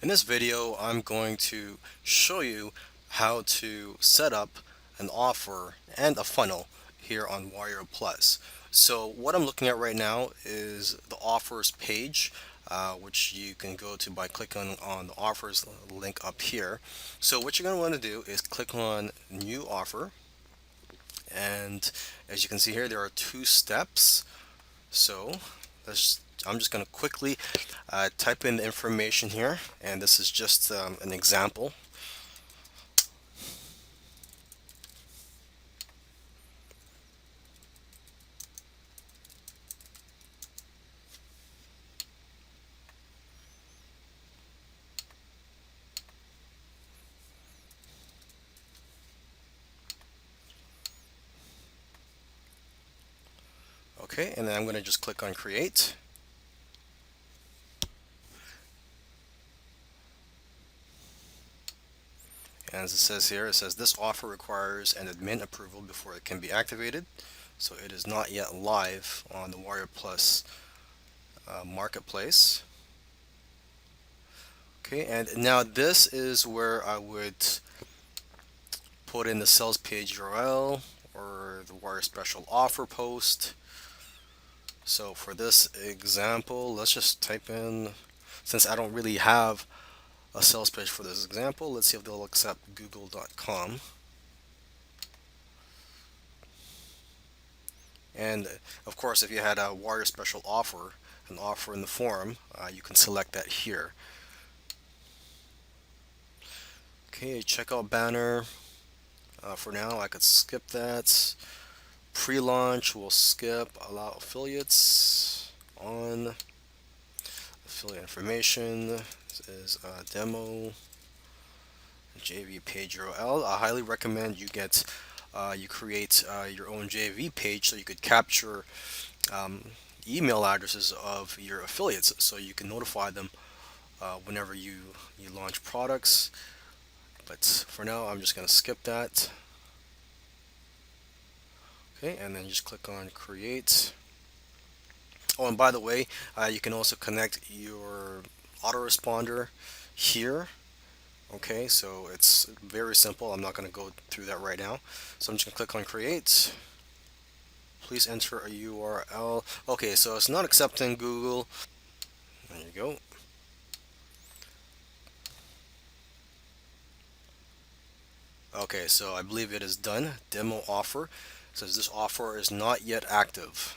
In this video, I'm going to show you how to set up an offer and a funnel here on Warrior Plus. So what I'm looking at right now is the offers page, which you can go to by clicking on the offers link up here. So what you're going to want to do is click on new offer. And as you can see here, there are two steps. So I'm just going to quickly type in the information here, and this is just an example. Okay, and then I'm going to just click on create. And as it says here, it says this offer requires an admin approval before it can be activated. So it is not yet live on the Warrior Plus marketplace. Okay, and now this is where I would put in the sales page URL or the Warrior Special Offer post. So for this example, let's just type in, since I don't really have a sales page for this example, let's see if they'll accept google.com. And of course, if you had a Warrior Special Offer, an offer in the forum, you can select that here. Okay, checkout banner. For now, I could skip that. Pre-launch, we'll skip. Allow affiliates on. Affiliate information. This is a demo. JV page URL. I highly recommend you create your own JV page so you could capture um, email addresses of your affiliates so you can notify them whenever you launch products. But for now, I'm just going to skip that. Okay, and then just click on create. Oh, and by the way, you can also connect your autoresponder here. Okay, so it's very simple. I'm not going to go through that right now. So I'm just going to click on create. Please enter a URL. Okay, so it's not accepting Google. There you go. Okay, so I believe it is done. Demo offer. It says this offer is not yet active.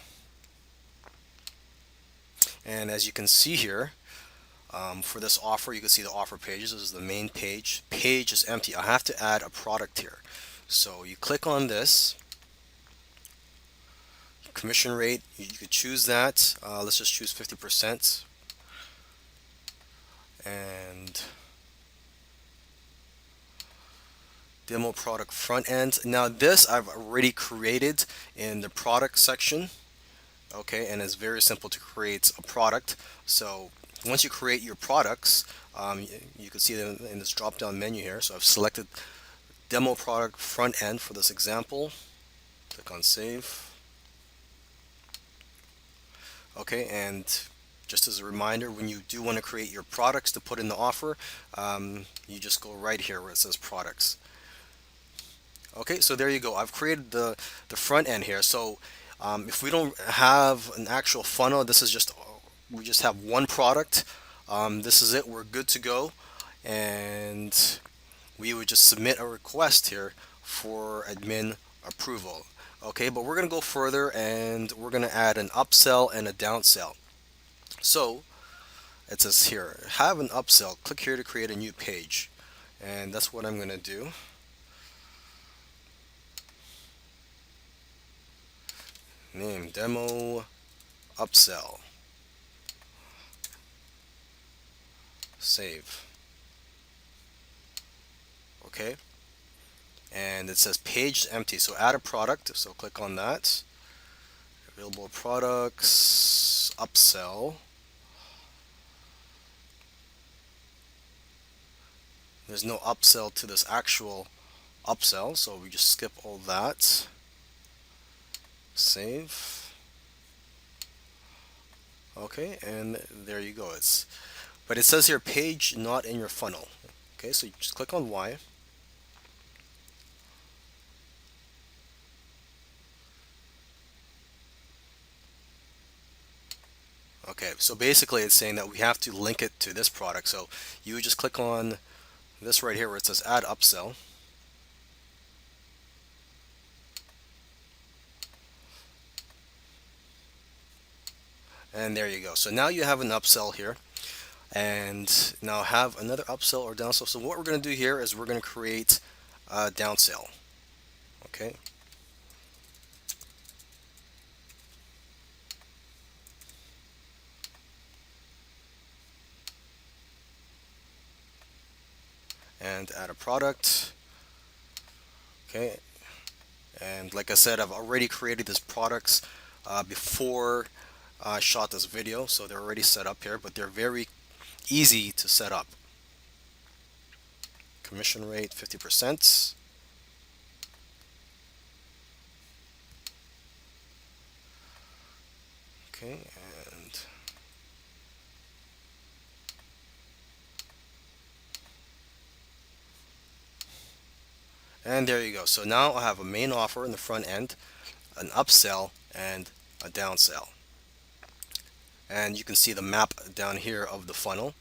And as you can see here, for this offer, you can see the offer pages. This is the main page. Page is empty. I have to add a product here. So you click on this. Commission rate, you could choose that. Let's just choose 50%. And demo product front end. Now this I've already created in the product section. Okay, and it's very simple to create a product. So once you create your products, you can see them in this drop down menu here. So I've selected demo product front end for this example. Click on save. Okay, and just as a reminder, when you do want to create your products to put in the offer, you just go right here where it says products. Okay, so there you go. I've created the front end here. So if we don't have an actual funnel, this is just, we just have one product. This is it. We're good to go. And we would just submit a request here for admin approval. Okay, but we're going to go further and we're going to add an upsell and a downsell. So it says here, have an upsell. Click here to create a new page. And that's what I'm going to do. Name demo upsell. Save. Okay. And it says page is empty. So add a product. So click on that. Available products. Upsell. There's no upsell to this actual upsell. So we just skip all that. Save. Okay. And there you go. But it says here page not in your funnel. Okay, so you just click on Y. Okay, so basically it's saying that we have to link it to this product. So you would just click on this right here where it says add upsell. And there you go. So now you have an upsell here. And now have another upsell or downsell. So what we're going to do here is we're going to create a downsell. Okay. And add a product. Okay. And like I said, I've already created these products before I shot this video. So they're already set up here, but they're very easy to set up. Commission rate 50%. Okay, and there you go. So now I have a main offer in the front end, an upsell, and a downsell. And you can see the map down here of the funnel.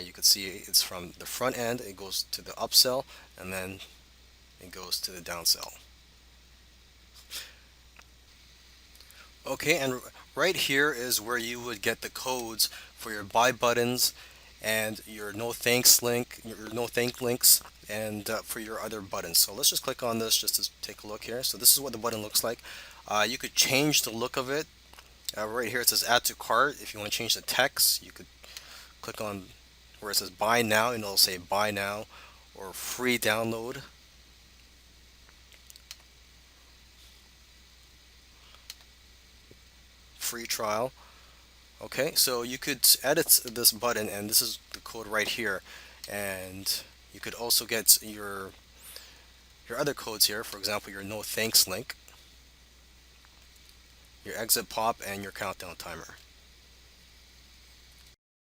You can see it's from the front end, it goes to the upsell, and then it goes to the downsell. Okay, and right here is where you would get the codes for your buy buttons and your no thanks link, your no thank links, and for your other buttons. So let's just click on this just to take a look here. So this is what the button looks like. You could change the look of it. Right here it says add to cart. If you want to change the text, you could click on where it says buy now and it'll say buy now or free download. Free trial. Okay, so you could edit this button, and this is the code right here. And you could also get your other codes here. For example, your no thanks link, your exit pop, and your countdown timer.